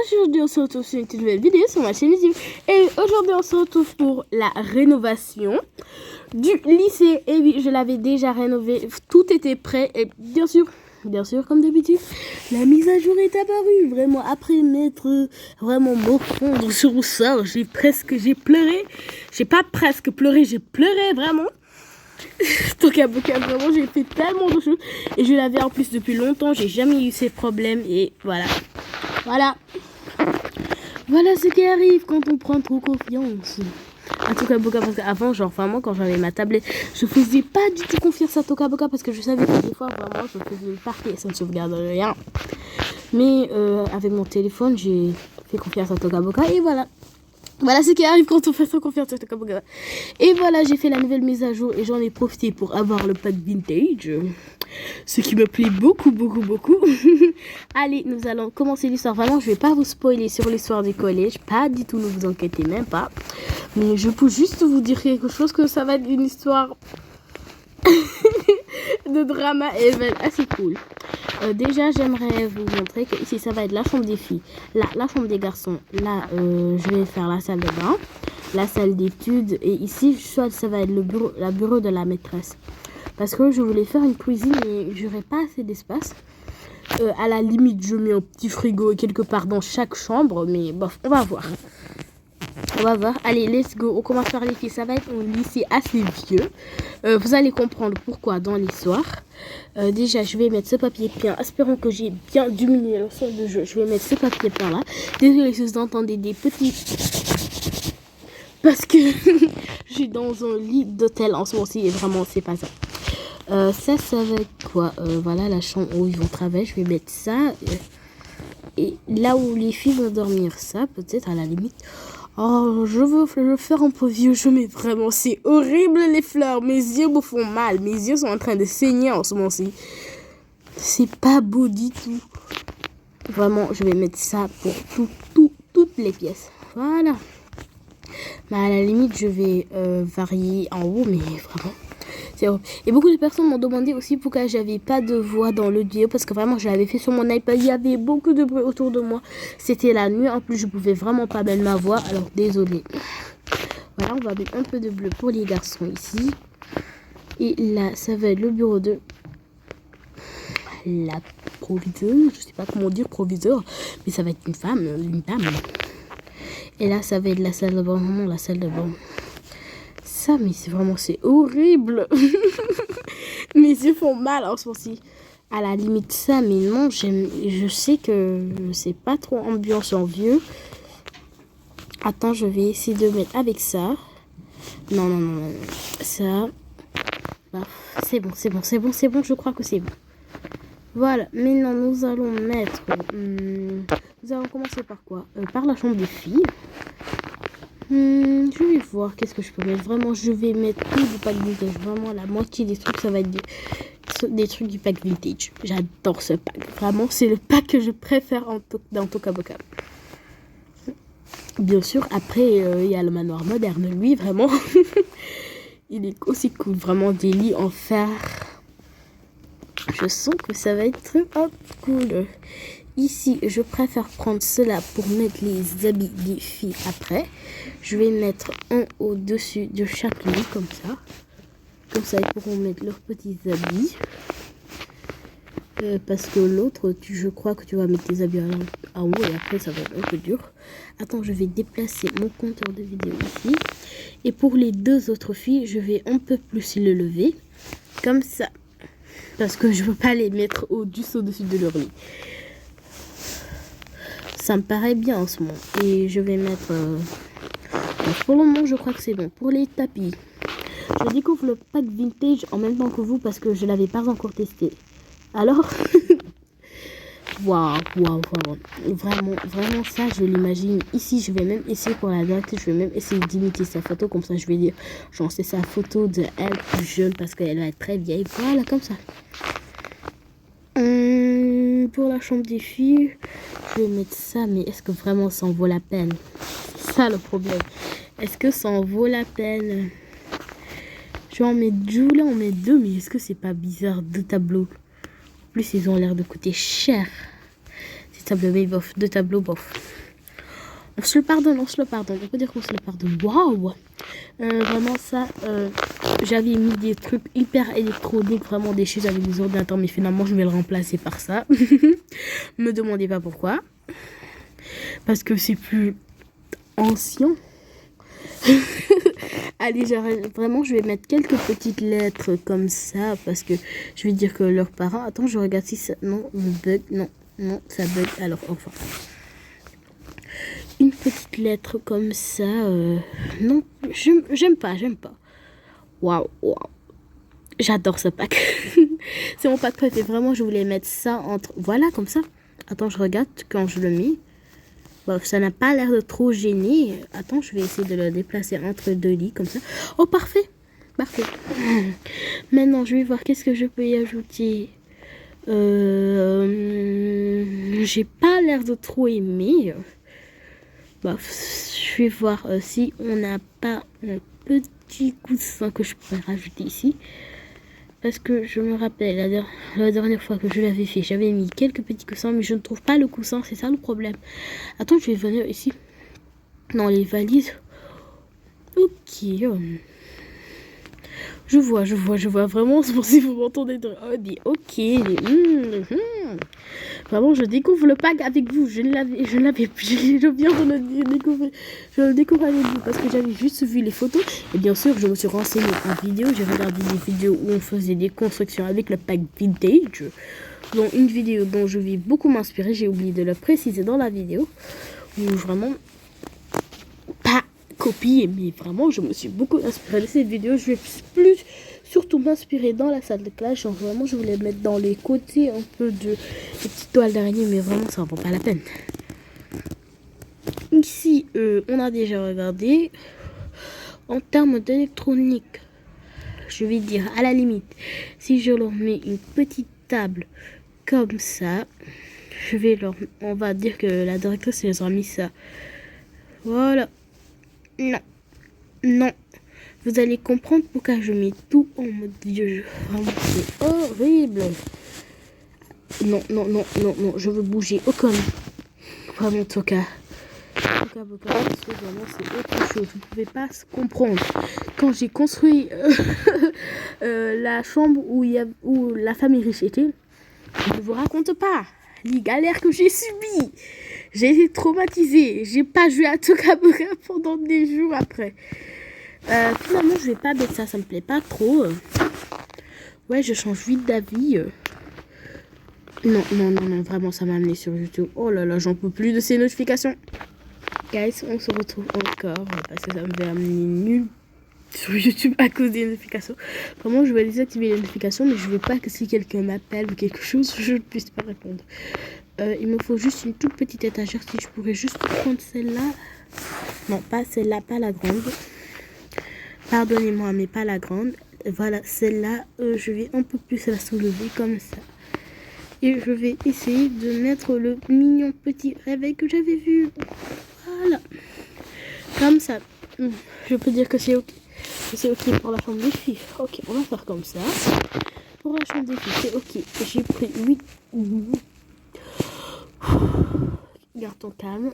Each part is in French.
Aujourd'hui on se retrouve sur une nouvelle vidéo sur ma chaîne YouTube. Et aujourd'hui on se retrouve pour la rénovation du lycée. Et oui, je l'avais déjà rénové, tout était prêt. Et bien sûr comme d'habitude, la mise à jour est apparue. Vraiment, après m'être vraiment morfondre sur ça, j'ai pleuré. J'ai pas presque pleuré, j'ai pleuré vraiment. Toca Boca, vraiment j'ai fait tellement de choses. Et je l'avais en plus depuis longtemps, j'ai jamais eu ces problèmes. Et voilà ce qui arrive quand on prend trop confiance à Toca Boca. Parce qu'avant, genre vraiment, quand j'avais ma tablette, je faisais pas du tout confiance à Toca Boca parce que je savais que des fois, vraiment, je faisais une partie et ça ne sauvegarde rien. Mais avec mon téléphone, j'ai fait confiance à Toca Boca et voilà ce qui arrive quand on fait sans confiance à Toca Boca. Et voilà, j'ai fait la nouvelle mise à jour et j'en ai profité pour avoir le pack vintage. Ce qui me plaît beaucoup. Allez, nous allons commencer l'histoire. Vraiment, je vais pas vous spoiler sur l'histoire du collège. Pas du tout, ne vous inquiétez même pas. Mais je peux juste vous dire quelque chose, que ça va être une histoire de drama et elle va être assez cool. Déjà, j'aimerais vous montrer que ici, ça va être la chambre des filles. Là, la chambre des garçons. Là, je vais faire la salle de bain, la salle d'études. Et ici, soit ça va être le bureau de la maîtresse. Parce que je voulais faire une cuisine et j'aurais pas assez d'espace. À la limite, je mets un petit frigo quelque part dans chaque chambre. Mais bof, on va voir. Allez, let's go. On commence par les filles. Ça va être un lycée assez vieux. Vous allez comprendre pourquoi dans l'histoire. Déjà, je vais mettre ce papier peint. Espérons que j'ai bien diminué le son de jeu. Je vais mettre ce papier peint là. Désolé si vous entendez des petits... Parce que je suis dans un lit d'hôtel en ce moment-ci et vraiment, c'est pas ça. Ça va être quoi? Voilà la chambre où ils vont travailler. Je vais mettre ça. Et là où les filles vont dormir, ça, peut-être à la limite. Oh, je veux le faire un peu vieux jeu, mais vraiment, c'est horrible les fleurs. Mes yeux me font mal. Mes yeux sont en train de saigner en ce moment-ci. C'est pas beau du tout. Vraiment, je vais mettre ça pour toutes les pièces. Voilà. Mais à la limite, je vais varier en haut, mais vraiment... Et beaucoup de personnes m'ont demandé aussi pourquoi j'avais pas de voix dans le vidéo, parce que vraiment je l'avais fait sur mon iPad, il y avait beaucoup de bruit autour de moi, c'était la nuit, en plus je pouvais vraiment pas mettre ma voix, alors désolé. Voilà, on va mettre un peu de bleu pour les garçons ici. Et là, ça va être le bureau de la proviseure, je sais pas comment dire proviseur, mais ça va être une dame. Et là, ça va être la salle de bain, vraiment la salle de bain. Ça, mais c'est horrible. Mes yeux font mal en ce moment-ci. À la limite ça, mais non, je sais que c'est pas trop ambiance en vieux. Attends, je vais essayer de mettre avec ça. Non. Ça. Bah, c'est bon, je crois que c'est bon. Voilà, maintenant nous allons mettre... nous allons commencer par quoi? Par la chambre des filles. Je vais voir qu'est-ce que je peux mettre. Vraiment, je vais mettre tout du pack vintage. Vraiment, la moitié des trucs, ça va être des trucs du pack vintage. J'adore ce pack. Vraiment, c'est le pack que je préfère dans Toca Boca. Bien sûr, après, il y a le manoir moderne. Lui, vraiment, il est aussi cool. Vraiment, des lits en fer. Je sens que ça va être cool. Ici, je préfère prendre cela pour mettre les habits des filles après. Je vais mettre un au-dessus de chaque lit, comme ça. Comme ça, ils pourront mettre leurs petits habits. Parce que l'autre, je crois que tu vas mettre tes habits en haut et après, ça va être un peu dur. Attends, je vais déplacer mon compteur de vidéo ici. Et pour les deux autres filles, je vais un peu plus le lever. Comme ça. Parce que je ne veux pas les mettre au-dessus de leur lit. Ça me paraît bien en ce moment. Et je vais mettre... pour le moment, je crois que c'est bon. Pour les tapis, je découvre le pack vintage en même temps que vous parce que je ne l'avais pas encore testé. Alors, waouh. Vraiment ça, je l'imagine. Ici, je vais même essayer pour la date. Je vais même essayer d'imiter sa photo. Comme ça, je vais dire, genre, c'est sa photo de elle plus jeune parce qu'elle va être très vieille. Voilà, comme ça. Pour la chambre des filles, je vais mettre ça, mais est-ce que vraiment ça en vaut la peine? C'est ça le problème. Est-ce que ça en vaut la peine? Je vais en mettre là, on met deux, mais est-ce que c'est pas bizarre, deux tableaux? En plus, ils ont l'air de coûter cher. tableaux, mais bof. 2 tableaux, bof. On se le pardonne, on se le pardonne. On peut dire qu'on se le pardonne. Waouh! Vraiment, ça, j'avais mis des trucs hyper électroniques, vraiment des choses avec des ordinateurs, mais finalement, je vais le remplacer par ça. Me demandez pas pourquoi. Parce que c'est plus ancien. Allez, vraiment, je vais mettre quelques petites lettres comme ça, parce que je vais dire que leurs parents... Attends, je regarde si ça... Non, bug, non, non, ça bug. Alors, enfin... Une petite lettre comme ça, non, j'aime pas. Waouh, waouh. J'adore ce pack. C'est mon pack préféré. Vraiment, je voulais mettre ça entre... Voilà, comme ça. Attends, je regarde quand je le mets. Bon, ça n'a pas l'air de trop gêner. Attends, je vais essayer de le déplacer entre 2 lits, comme ça. Oh, parfait. Parfait. Maintenant, je vais voir qu'est-ce que je peux y ajouter. J'ai pas l'air de trop aimer. Bah, je vais voir si on n'a pas un petit coussin que je pourrais rajouter ici. Parce que je me rappelle, la dernière fois que je l'avais fait, j'avais mis quelques petits coussins, mais je ne trouve pas le coussin, c'est ça le problème. Attends, je vais venir ici, dans les valises. Ok. Je vois, vraiment, c'est pour ça que vous m'entendez de... Oh, dit ok. Vraiment, je découvre le pack avec vous. Je viens de le découvrir. Je le découvre avec vous parce que j'avais juste vu les photos. Et bien sûr, je me suis renseignée en vidéo. J'ai regardé des vidéos où on faisait des constructions avec le pack vintage. Donc, une vidéo dont je vais beaucoup m'inspirer. J'ai oublié de le préciser dans la vidéo. Où vraiment, pas copier, mais vraiment, je me suis beaucoup inspirée de cette vidéo. Je vais plus surtout m'inspirer dans la salle de classe. Genre vraiment, je voulais mettre dans les côtés un peu de petites toiles d'araignée, mais vraiment, ça ne vaut pas la peine. Ici, on a déjà regardé. En termes d'électronique, je vais dire à la limite, si je leur mets une petite table comme ça, on va dire que la directrice les a mis ça. Voilà. Non. Non. Vous allez comprendre pourquoi je mets tout en mode vieux jeu. Vraiment, c'est horrible. Non. Je veux bouger. Aucun. Vraiment, Toka. Parce que vraiment, c'est autre chose. Vous ne pouvez pas se comprendre. Quand j'ai construit la chambre où la famille riche était, je ne vous raconte pas les galères que j'ai subies. J'ai été traumatisée. J'ai pas joué à Toka Boka pendant des jours après. Finalement, je vais pas mettre ça. Ça me plaît pas trop. Ouais, je change vite d'avis. Non. Vraiment, ça m'a amené sur YouTube. Oh là là, j'en peux plus de ces notifications. Guys, on se retrouve encore parce que ça me fait amener nul sur YouTube à cause des notifications. Vraiment, je vais désactiver les notifications, mais je veux pas que si quelqu'un m'appelle ou quelque chose, je ne puisse pas répondre. Il me faut juste une toute petite étagère. Si je pourrais juste prendre celle-là. Non, pas celle-là, pas la grande. Pardonnez-moi, mais pas la grande. Voilà, celle-là, je vais un peu plus la soulever comme ça. Et je vais essayer de mettre le mignon petit réveil que j'avais vu. Voilà. Comme ça. Je peux dire que c'est ok. C'est ok pour la chambre des filles. Ok, on va faire comme ça. Pour la chambre des filles, c'est ok. J'ai pris 8... Garde ton calme.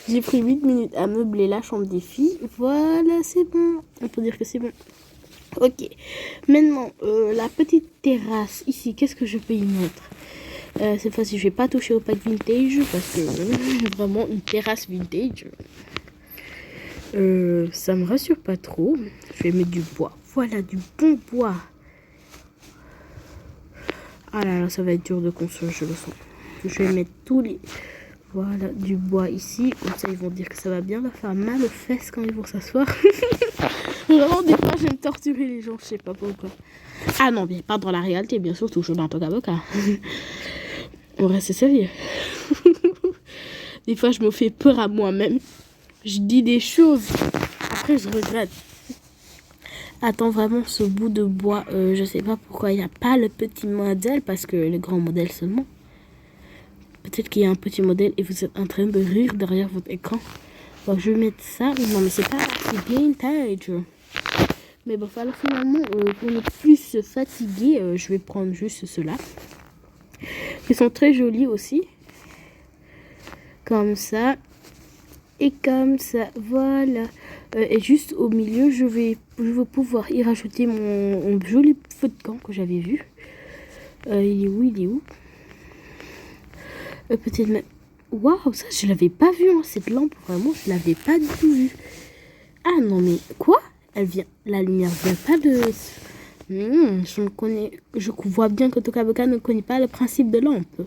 J'ai pris 8 minutes à meubler la chambre des filles. Voilà, c'est bon. On peut dire que c'est bon. Ok. Maintenant, la petite terrasse ici, qu'est-ce que je peux y mettre? Cette fois-ci, je vais pas toucher au pack vintage parce que vraiment une terrasse vintage, ça me rassure pas trop. Je vais mettre du bois. Voilà, du bon bois. Ah là là, ça va être dur de construire, je le sens. Je vais mettre tous les... Voilà, du bois ici. Comme ça, ils vont dire que ça va bien leur faire mal aux fesses quand ils vont s'asseoir. Vraiment, des fois, j'aime torturer les gens, je sais pas pourquoi. Ah non, bien pas dans la réalité, bien sûr, toujours dans Toka Boka. On reste sérieux. Des fois, je me fais peur à moi-même. Je dis des choses. Après, je regrette. Attends, vraiment, ce bout de bois, je sais pas pourquoi il n'y a pas le petit modèle, parce que le grand modèle seulement. Peut-être qu'il y a un petit modèle et vous êtes en train de rire derrière votre écran. Donc, je vais mettre ça. Non, mais c'est pas... C'est vintage. Mais bon, alors finalement, pour ne plus se fatiguer, je vais prendre juste ceux-là. Ils sont très jolis aussi. comme ça. Et comme ça, voilà. Et juste au milieu, je vais pouvoir y rajouter mon joli feu de camp que j'avais vu. Il est où? Peut-être même... Waouh, ça, je l'avais pas vu, hein, cette lampe. Vraiment, je l'avais pas du tout vue. Ah non, mais quoi? La lumière vient pas de... Je vois bien que Tokaboka ne connaît pas le principe de lampe.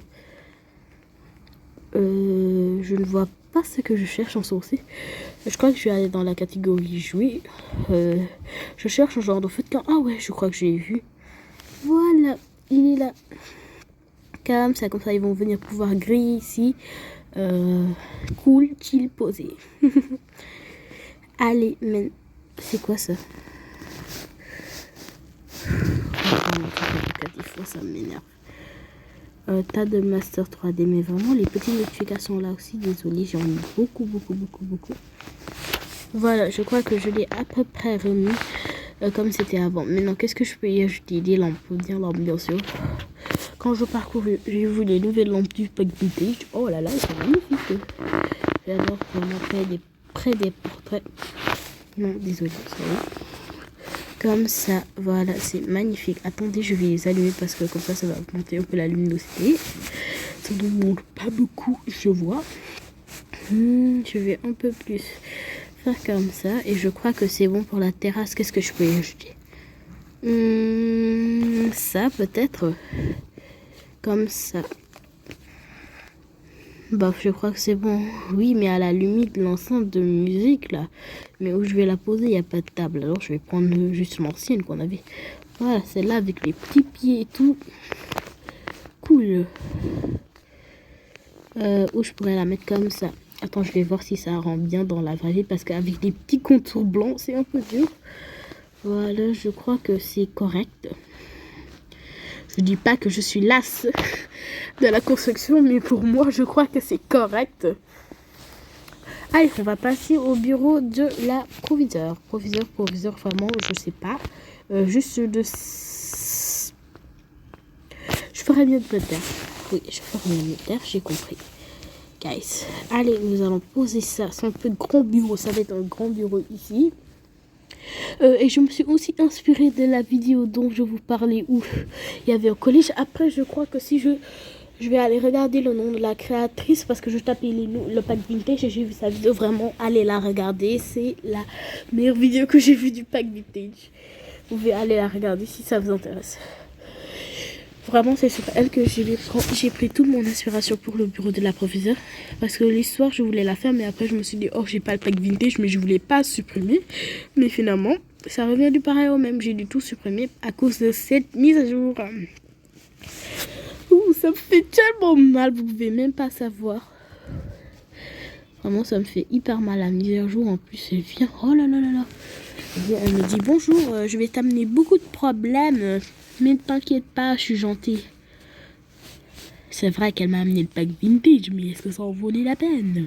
Je ne vois pas ce que je cherche en sourcil. Je crois que je vais aller dans la catégorie jouer. Je cherche un genre de feu de camp. Ah ouais, je crois que j'ai vu. Voilà, il est là. Comme ça, ils vont venir pouvoir griller ici. Cool, chill, posé. Allez, mais c'est quoi ça? Des fois, ça m'énerve. Tas de Master 3D, mais vraiment les petites notifications là aussi, désolé, j'en ai beaucoup. Voilà, je crois que je l'ai à peu près remis comme c'était avant. Maintenant, qu'est-ce que je peux y ajouter? Des lampes, bien sûr. Quand je parcours, j'ai vu les nouvelles lampes du pack vintage. Oh là là, c'est magnifique. J'adore vraiment près des portraits. Non, désolé, comme ça, voilà, c'est magnifique. Attendez, je vais les allumer parce que comme ça va augmenter un peu la luminosité. Ça ne demande pas beaucoup, je vois. Je vais un peu plus faire comme ça. Et je crois que c'est bon pour la terrasse. Qu'est-ce que je peux y ajouter? Ça, peut-être. Comme ça. Bah, je crois que c'est bon. Oui, mais à la limite, l'enceinte de musique, là. Mais où je vais la poser, il n'y a pas de table. Alors, je vais prendre juste l'ancienne qu'on avait. Voilà, celle-là avec les petits pieds et tout. Cool. Où je pourrais la mettre comme ça. Attends, je vais voir si ça rend bien dans la vraie vie. Parce qu'avec des petits contours blancs, c'est un peu dur. Voilà, je crois que c'est correct. Je dis pas que je suis lasse de la construction, mais pour moi, je crois que c'est correct. Allez, on va passer au bureau de la proviseur. Proviseur, vraiment, je sais pas. Juste de... Je ferais mieux de me taire. Oui, je ferais mieux de me taire, j'ai compris. Guys, allez, nous allons poser ça. C'est un peu grand bureau, ça va être un grand bureau ici. Et je me suis aussi inspirée de la vidéo dont je vous parlais où il y avait un collège. Après, je crois que si je vais aller regarder le nom de la créatrice parce que je tapais le pack vintage et j'ai vu sa vidéo. Vraiment, allez la regarder. C'est la meilleure vidéo que j'ai vue du pack vintage. Vous pouvez aller la regarder si ça vous intéresse. Vraiment, c'est sur elle que j'ai pris toute mon inspiration pour le bureau de la professeure. Parce que l'histoire, je voulais la faire, mais après, je me suis dit, oh, j'ai pas le pack vintage, mais je voulais pas supprimer. Mais finalement, ça revient du pareil au même. J'ai dû tout supprimer à cause de cette mise à jour. Ouh, ça me fait tellement mal, vous pouvez même pas savoir. Vraiment, ça me fait hyper mal la mise à jour. En plus, elle vient, oh là là là là. Elle me dit, bonjour, je vais t'amener beaucoup de problèmes. Mais ne t'inquiète pas, je suis gentille. C'est vrai qu'elle m'a amené le pack vintage, mais est-ce que ça en valait la peine?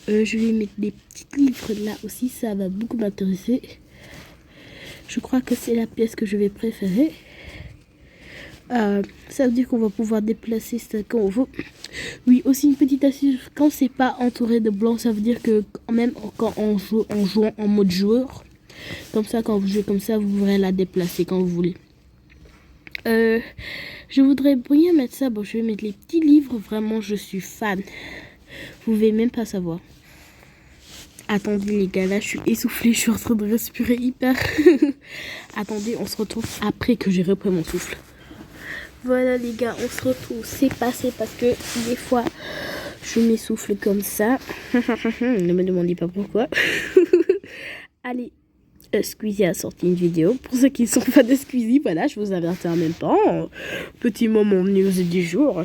Je vais mettre des petits livres là aussi, ça va beaucoup m'intéresser. Je crois que c'est la pièce que je vais préférer. Ça veut dire qu'on va pouvoir déplacer ça quand on veut. Oui, aussi une petite astuce, quand c'est pas entouré de blanc, ça veut dire que même quand on joue en mode joueur, comme ça, quand vous jouez comme ça, vous pourrez la déplacer quand vous voulez. Je voudrais bien mettre ça. Bon, je vais mettre les petits livres. Vraiment, je suis fan. Vous pouvez même pas savoir. Attendez les gars, là, je suis essoufflée. Je suis en train de respirer hyper. Attendez, on se retrouve après que j'ai repris mon souffle. Voilà les gars, on se retrouve. C'est passé parce que des fois, je m'essouffle comme ça. Ne me demandez pas pourquoi. Allez. Squeezie a sorti une vidéo. Pour ceux qui ne sont pas de Squeezie, voilà, je vous avertis en même temps. Petit moment news du jour.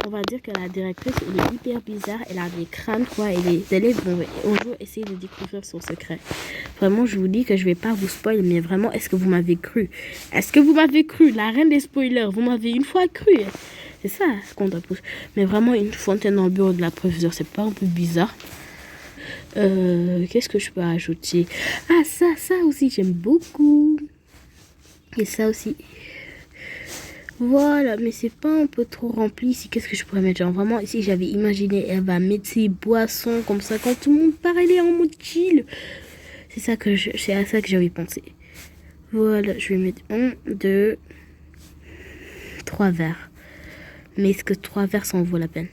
On va dire que la directrice, elle est hyper bizarre. Elle a des crânes, quoi. Et les élèves vont un jour essayer de découvrir son secret. Vraiment, je vous dis que je vais pas vous spoiler, mais vraiment, est-ce que vous m'avez cru? Est-ce que vous m'avez cru? La reine des spoilers, vous m'avez une fois cru. C'est ça, ce qu'on doit pousser. Mais vraiment, une fontaine dans le bureau de la professeure, c'est pas un peu bizarre? Qu'est-ce que je peux ajouter? Ah, ça aussi, j'aime beaucoup. Et ça aussi. Voilà, mais c'est pas un peu trop rempli ici. Qu'est-ce que je pourrais mettre? Genre vraiment ici j'avais imaginé elle va mettre ses boissons comme ça quand tout le monde part, elle est en mode chill. C'est à ça que j'avais pensé. Voilà, je vais mettre 1, 2, 3 verres. Mais est-ce que 3 verres ça en vaut la peine?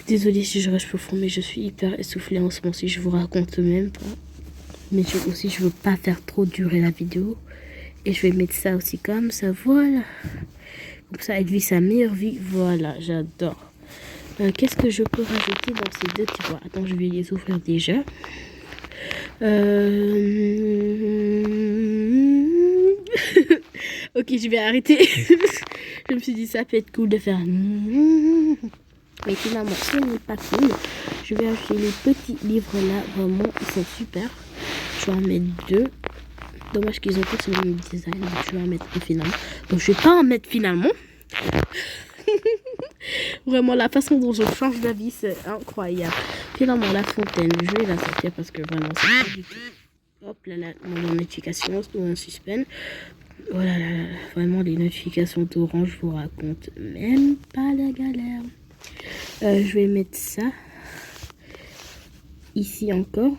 Désolée si je reste profond, mais je suis hyper essoufflée en ce moment si je vous raconte même pas. Mais je veux pas faire trop durer la vidéo. Et je vais mettre ça aussi comme ça, voilà. Comme ça, elle vit sa meilleure vie. Voilà, j'adore. Qu'est-ce que je peux rajouter dans ces deux petits pois? Attends, je vais les ouvrir déjà. Ok, je vais arrêter. Je me suis dit, ça peut être cool de faire... Mais finalement, ce n'est pas cool. Je vais acheter les petits livres là. Vraiment, ils sont super. Je vais en mettre 2. Dommage qu'ils ont tous le même design. Donc je vais en mettre un finalement. Donc je vais pas en mettre finalement. Vraiment, la façon dont je change d'avis, c'est incroyable. Finalement, la fontaine, je vais la sortir parce que vraiment, c'est pas du tout. Hop là, mon notification, c'est un suspense. Oh là là, vraiment, les notifications d'Orange, je vous raconte même pas la galère. Je vais mettre ça ici encore.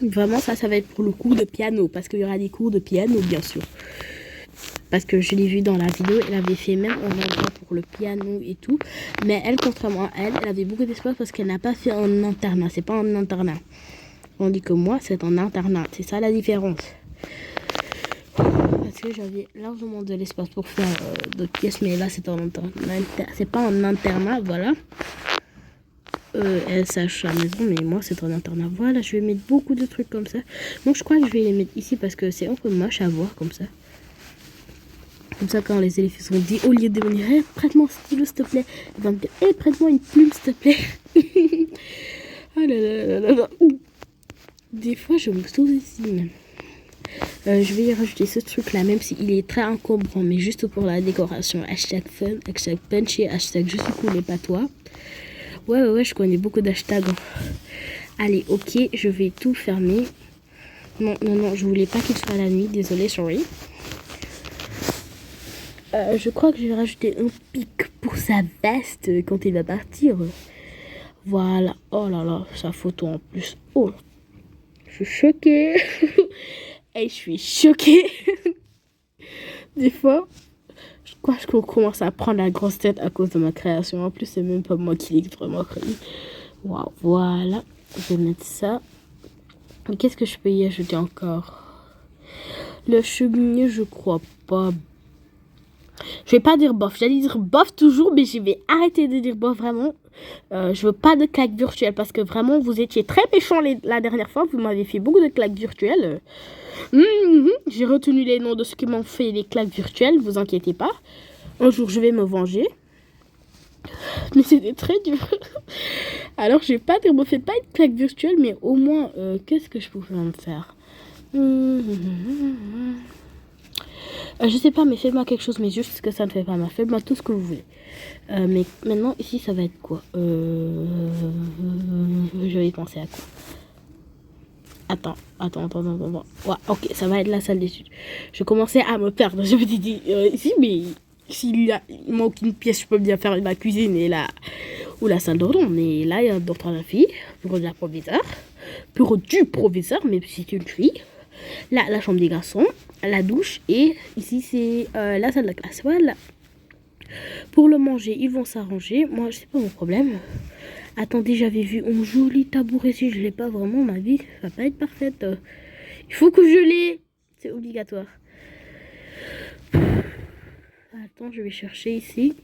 Vraiment, ça va être pour le cours de piano. Parce qu'il y aura des cours de piano, bien sûr. Parce que je l'ai vu dans la vidéo, elle avait fait même un endroit pour le piano et tout. Mais elle, contrairement à elle, elle avait beaucoup d'espoir parce qu'elle n'a pas fait un internat. C'est pas un internat. On dit que moi, c'est un internat. C'est ça la différence. Parce que j'avais largement de l'espace pour faire d'autres pièces. Mais là, c'est un internat. C'est pas un internat, voilà. SH à la maison, mais moi c'est un internat. Voilà, je vais mettre beaucoup de trucs comme ça. Donc je crois que je vais les mettre ici parce que c'est un peu moche à voir comme ça. Comme ça, quand les élèves sont dit, au lieu de me dire, hey, prête-moi un stylo s'il te plaît, ils vont me dire, hey, prête-moi une plume s'il te plaît. Ah là là là là là. Des fois, je me sous-estime. Je vais y rajouter ce truc là, même s'il est très encombrant, mais juste pour la décoration. Hashtag fun, hashtag punchy, hashtag je suis cool et pas toi. Ouais, je connais beaucoup d'hashtags. Allez, ok, je vais tout fermer. Non, je voulais pas qu'il soit la nuit, désolé, sorry. Je crois que je vais rajouter un pic pour sa veste quand il va partir. Voilà, oh là là, sa photo en plus. Oh, je suis choquée. Hey, je suis choquée. Des fois, je crois que je commence à prendre la grosse tête à cause de ma création. En plus, c'est même pas moi qui l'ai vraiment créé. Waouh, voilà. Je vais mettre ça. Qu'est-ce que je peux y ajouter encore? Le cheminée, je crois pas. Je vais pas dire bof. J'allais dire bof toujours, mais je vais arrêter de dire bof vraiment. Je veux pas de claques virtuelles parce que vraiment, vous étiez très méchants la dernière fois. Vous m'avez fait beaucoup de claques virtuelles. J'ai retenu les noms de ceux qui m'ont fait les claques virtuelles. Vous inquiétez pas. Un jour, je vais me venger. Mais c'était très dur. Alors, je vais pas dire, me faites pas une claque virtuelle, mais au moins, qu'est-ce que je pouvais me faire? Je sais pas, mais faites-moi quelque chose, mais juste que ça ne fait pas mal. Faites-moi tout ce que vous voulez. Mais maintenant, ici, ça va être quoi? Je vais y penser à quoi? Attends. Ouais, ok, ça va être la salle d'études. Je commençais à me perdre. Je me suis dit, ici, mais s'il manque une pièce, je peux bien faire la cuisine et ou la salle d'ordre. Mais là, il y a d'autres filles, bureau de la proviseur, bureau du proviseur, mais c'est une fille. Là, la chambre des garçons, la douche et ici, c'est la salle de classe. Voilà. Pour le manger, ils vont s'arranger. Moi, c'est pas mon problème. Attendez, j'avais vu un joli tabouret. Si je l'ai pas vraiment, ma vie va pas être parfaite. Il faut que je l'ai. C'est obligatoire. Attends, je vais chercher ici.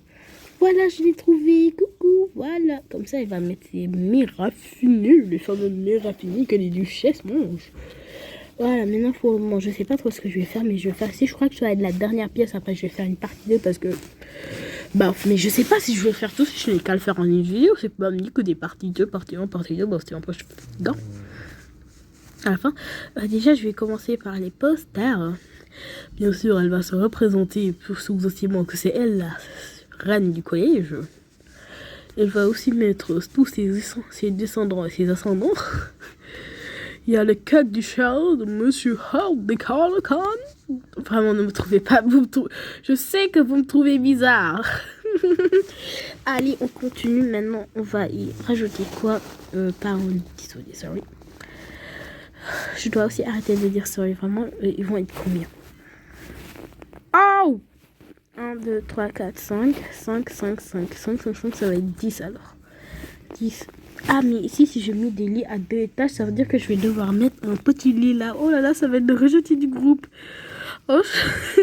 Voilà, je l'ai trouvé. Coucou. Voilà. Comme ça, il va mettre ses mets raffinés. Les fameux mets raffinés que les duchesses mangent. Voilà, maintenant, pour le moment, je sais pas trop ce que je vais faire, mais je vais faire ici. Je crois que ça va être la dernière pièce. Après, je vais faire une partie 2 parce que... Bah, mais je sais pas si je vais faire tout, si je n'ai qu'à le faire en une vidéo. C'est pas ni que des parties 2, partie 1, partie 2. Bon, c'était un peu dedans. À la fin, déjà, je vais commencer par les posters. Bien sûr, elle va se représenter pour sous-estimant que c'est elle, la reine du collège. Elle va aussi mettre tous ses descendants et ses ascendants. Il y a le cas du Charles de Monsieur Hall de Carleton. Vraiment, ne me trouvez pas. Je sais que vous me trouvez bizarre. Allez, on continue. Maintenant, on va y rajouter quoi? Parole, désolé, sorry. Je dois aussi arrêter de dire sorry. Vraiment, ils vont être combien? Oh! 1, 2, 3, 4, 5. 5, 5, 5. 5, 5, 5, ça va être 10 alors. 10. Ah, mais ici, si je mets des lits à 2 étages, ça veut dire que je vais devoir mettre un petit lit là. Oh là là, ça va être de rejeter du groupe. Oh, je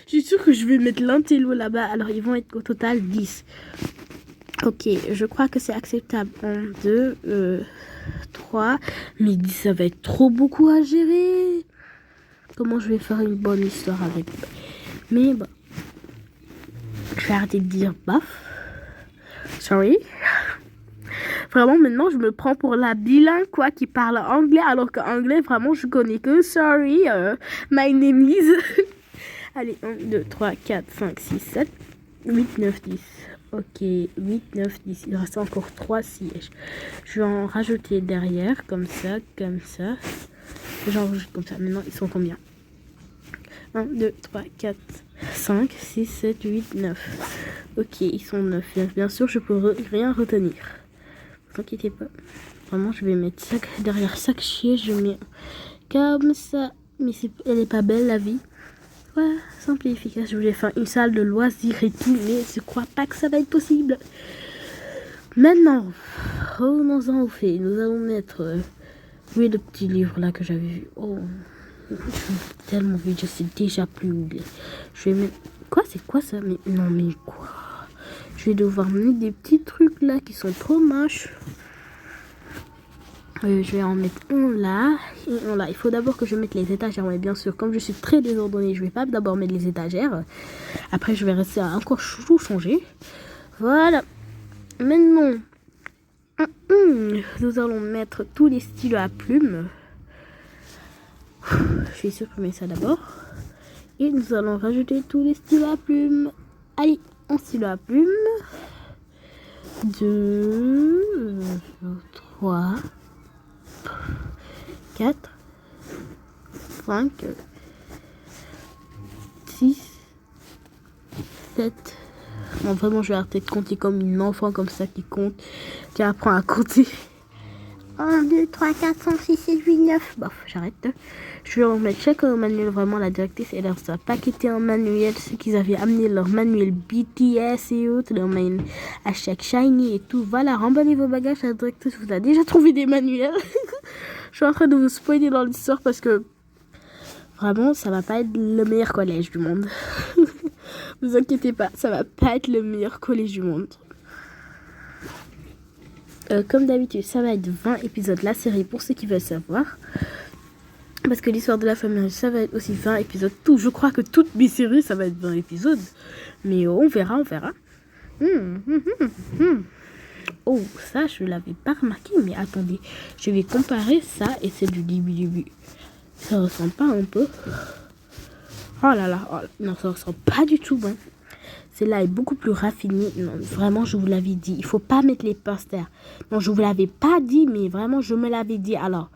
suis sûre que je vais mettre l'intello là-bas. Alors, ils vont être au total 10. Ok, je crois que c'est acceptable. 1, 2, 3. Mais 10, ça va être trop beaucoup à gérer. Comment je vais faire une bonne histoire avec? Mais bon. Je vais arrêter de dire baf. Sorry. Vraiment, maintenant, je me prends pour la bilingue, quoi, qui parle anglais, alors qu'en anglais, vraiment, je connais que sorry, my name is. Allez, 1, 2, 3, 4, 5, 6, 7, 8, 9, 10. Ok, 8, 9, 10. Il reste encore 3 sièges. Je vais en rajouter derrière, comme ça, comme ça. J'enregistre comme ça. Maintenant, ils sont combien? 1, 2, 3, 4, 5, 6, 7, 8, 9. Ok, ils sont 9. Bien sûr, je peux rien retenir. Ne vous inquiétez pas. Vraiment, je vais mettre ça derrière chaque siège. Je mets comme ça. Mais elle est pas belle, la vie. Voilà, simple et efficace. Je voulais faire une salle de loisirs et tout, mais je crois pas que ça va être possible. Maintenant, revenons-en au fait. Nous allons mettre... oui, le petit livre là que j'avais vu. Oh, je suis tellement vu, je sais déjà plus où il est. Je vais mettre... Quoi, c'est quoi ça? Mais non, mais quoi? Je vais devoir mettre des petits trucs là qui sont trop moches. Je vais en mettre un là et un là. Il faut d'abord que je mette les étagères. Mais bien sûr, comme je suis très désordonnée, je vais pas d'abord mettre les étagères. Après, je vais rester à encore tout changer. Voilà. Maintenant, nous allons mettre tous les stylos à plumes. Je vais supprimer ça d'abord. Et nous allons rajouter tous les stylos à plumes. Allez, un stylo à plumes. 2, 3, 4, 5, 6, 7. Non, vraiment, je vais arrêter de compter comme une enfant comme ça qui compte, qui apprend à compter. 1, 2, 3, 4, 5, 6, 7, 8, 9. Bof, j'arrête. Je vais en mettre chaque manuel. Vraiment, la directrice, elle a ça paqueté en manuel. C'est qu'ils avaient amené leur manuel BTS et autres, leur manuel à chaque Shiny et tout. Voilà, remballez vos bagages. La directrice vous a déjà trouvé des manuels. Je suis en train de vous spoiler dans l'histoire parce que vraiment, ça va pas être le meilleur collège du monde. Vous inquiétez pas, ça va pas être le meilleur collège du monde. Comme d'habitude, ça va être 20 épisodes la série pour ceux qui veulent savoir. Parce que l'histoire de la famille, ça va être aussi 20 épisodes. Je crois que toutes mes séries, ça va être 20 épisodes. Mais on verra, on verra. Oh, ça, je ne l'avais pas remarqué. Mais attendez, je vais comparer ça et c'est du début. Ça ressemble pas un peu. Oh là là, non, ça ressemble pas du tout bon. Celle-là est beaucoup plus raffinée. Non, vraiment, je vous l'avais dit. Il faut pas mettre les posters. Non, je vous l'avais pas dit, mais vraiment, je me l'avais dit. Alors,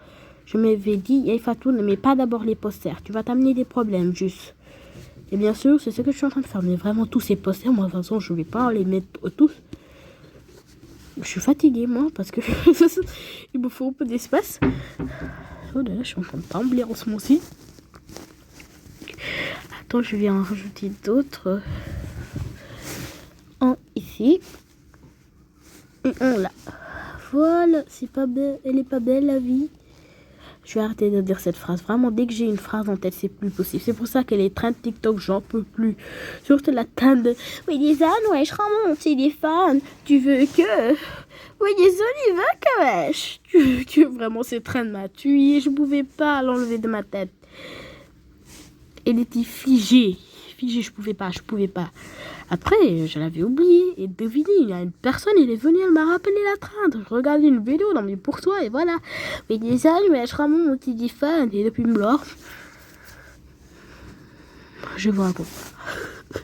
je m'avais dit, Fatou, ne mets pas d'abord les posters. Tu vas t'amener des problèmes, juste. Et bien sûr, c'est ce que je suis en train de faire. Mais vraiment, tous ces posters, moi, de toute façon, je vais pas les mettre tous. Je suis fatiguée, moi, parce que il me faut un peu d'espace. Oh là là, je suis en train de trembler en ce moment-ci. Attends, je vais en rajouter d'autres. Un ici. Et un là. Voilà, c'est pas belle. Elle est pas belle, la vie. Je vais arrêter de dire cette phrase. Vraiment, dès que j'ai une phrase en tête, c'est plus possible. C'est pour ça que les trends de TikTok, j'en peux plus. Surtout la trend de... Oui, les ânes, ouais, je remonte des fans. Tu veux que... Oui, les olives, que wesh. Tu veux que... Vraiment, ces trends m'a tué. Je pouvais pas l'enlever de ma tête. Elle était figée. Je pouvais pas. Après, je l'avais oublié. Et devinez, il y a une personne, elle est venue, elle m'a rappelé la trend. Je regardais une vidéo, non mais pour toi, et voilà. Mais des amis, mais je ramène mon petit fan. Et depuis lors, je vous raconte pas.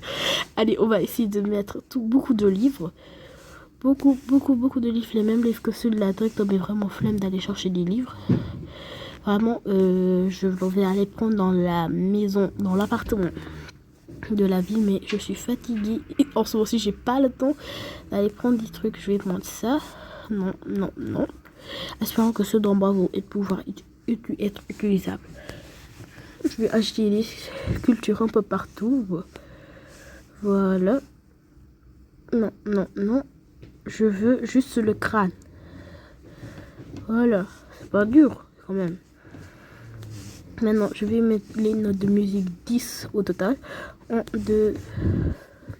Allez, on va essayer de mettre beaucoup de livres. Beaucoup de livres. Les mêmes livres que ceux de la directe. Mais vraiment flemme d'aller chercher des livres. Vraiment, je vais aller prendre dans la maison, dans l'appartement de la ville, mais je suis fatiguée. En ce moment-ci, j'ai pas le temps d'aller prendre des trucs. Je vais prendre ça. Non, non, non. Espérons que ceux d'en bas vont pouvoir être utilisables. Je vais acheter des cultures un peu partout. Voilà. Non, non, non. Je veux juste le crâne. Voilà. C'est pas dur, quand même. Maintenant, je vais mettre les notes de musique 10 au total. 1, 2...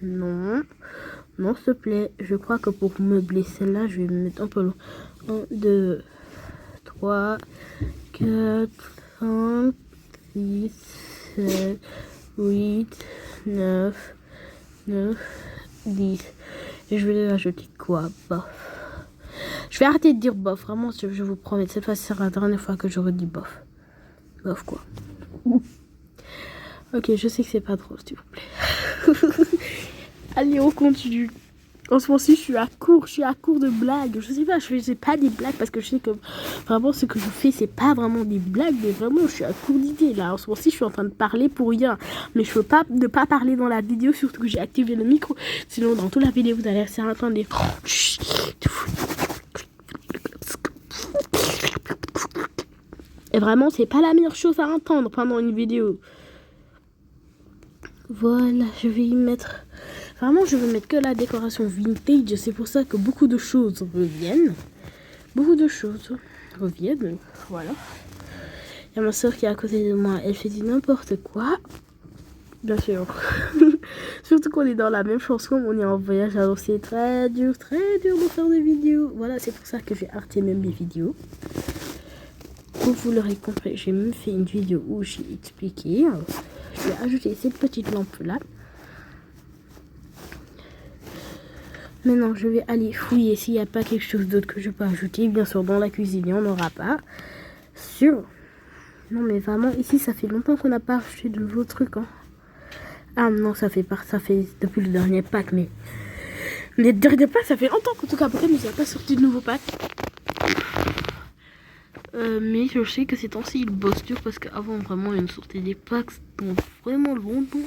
Non. Non, s'il te plaît. Je crois que pour meubler celle-là, je vais me mettre un peu long. 1, 2, 3, 4, 5, 6, 7, 8, 9, 10. Et je vais rajouter quoi? Bof. Je vais arrêter de dire bof. Vraiment, je vous promets. Cette fois, c'est la dernière fois que je redis bof. Bof quoi. Ok, je sais que c'est pas drôle, s'il vous plaît. Allez, on continue. En ce moment-ci, je suis à court de blagues. Je sais pas, je fais pas des blagues parce que je sais que vraiment ce que je fais, c'est pas vraiment des blagues, mais vraiment, je suis à court d'idées. Là, en ce moment-ci, je suis en train de parler pour rien. Mais je veux pas ne pas parler dans la vidéo, surtout que j'ai activé le micro. Sinon, dans toute la vidéo, vous allez rester à entendre des... Et vraiment, c'est pas la meilleure chose à entendre pendant une vidéo. Voilà, je vais y mettre... Vraiment, je vais mettre que la décoration vintage. C'est pour ça que beaucoup de choses reviennent. Beaucoup de choses reviennent. Voilà. Il y a ma soeur qui est à côté de moi. Elle fait du n'importe quoi. Bien sûr. Surtout qu'on est dans la même chanson. On est en voyage. Alors c'est très dur de faire des vidéos. Voilà, c'est pour ça que j'ai arrêté même mes vidéos. Comme vous l'aurez compris, j'ai même fait une vidéo où j'ai expliqué. Je vais ajouter cette petite lampe-là. Maintenant, je vais aller fouiller s'il n'y a pas quelque chose d'autre que je peux ajouter. Bien sûr, dans la cuisine, il n'y en aura pas. Sûr. Non, mais vraiment, ici, ça fait longtemps qu'on n'a pas acheté de nouveaux trucs. Hein. Ah non, ça fait depuis le dernier pack. Mais le dernier pack, ça fait longtemps qu'en tout cas, peut-être, mais il n'y a pas sorti de nouveaux packs. Mais je sais que ces temps-ci, ils bossent dur parce qu'avant, vraiment, ils nous sortaient des packs dans vraiment longtemps.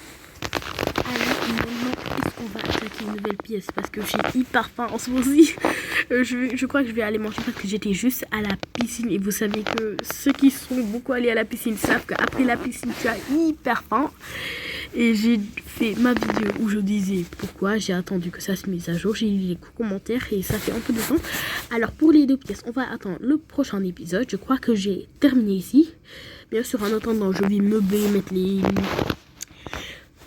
Allez, maintenant, est-ce qu'on va attaquer une nouvelle pièce? Parce que j'ai hyper faim en ce moment-ci. Je crois que je vais aller manger parce que j'étais juste à la piscine. Et vous savez que ceux qui sont beaucoup allés à la piscine savent qu'après la piscine, tu as hyper faim. Et j'ai fait ma vidéo où je disais pourquoi j'ai attendu que ça se mette à jour. J'ai lu les commentaires et ça fait un peu de temps. Alors pour les deux pièces, on va attendre le prochain épisode. Je crois que j'ai terminé ici. Bien sûr, en attendant, je vais meubler, mettre les...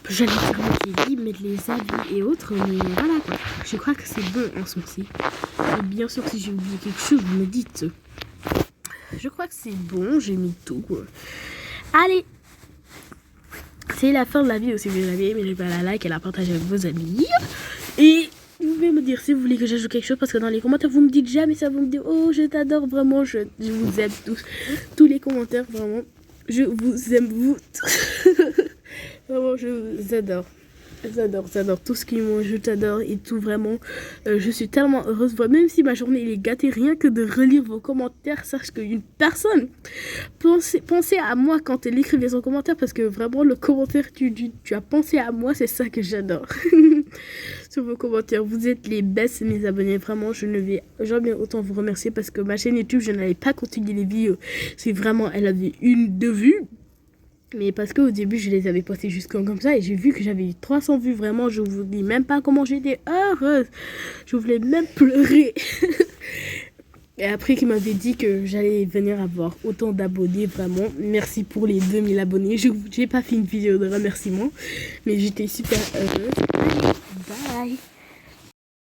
J'allais faire mettre les lits, mettre les habits et autres. Mais voilà quoi. Je crois que c'est bon en ce moment-ci. Et bien sûr, si j'ai oublié quelque chose, vous me dites. Je crois que c'est bon. J'ai mis tout quoi. Allez! C'est la fin de la vidéo. Si vous avez aimé, n'hésitez pas à la like et à la partager avec vos amis. Et vous pouvez me dire si vous voulez que j'ajoute quelque chose. Parce que dans les commentaires, vous me dites jamais ça. Vous me dites, oh, je t'adore vraiment. Je vous aime tous. Tous les commentaires, vraiment. Je vous aime, vous. Vraiment, je vous adore. J'adore tout ce qui mange, je t'adore et tout vraiment. Je suis tellement heureuse, même si ma journée est gâtée, rien que de relire vos commentaires, sache qu'une personne, pensez à moi quand elle écrivait son commentaire parce que vraiment le commentaire, tu as pensé à moi, c'est ça que j'adore. Sur vos commentaires, vous êtes les best mes abonnés, vraiment je ne vais jamais autant vous remercier parce que ma chaîne YouTube, je n'allais pas continuer les vidéos, c'est vraiment, elle avait une de vues. Mais parce qu'au début, je les avais postées juste comme ça et j'ai vu que j'avais eu 300 vues. Vraiment, je vous dis même pas comment j'étais heureuse. Je voulais même pleurer. Et après, qu'il m'avait dit que j'allais venir avoir autant d'abonnés, vraiment. Merci pour les 2000 abonnés. Je n'ai pas fait une vidéo de remerciement, mais j'étais super heureuse. Bye.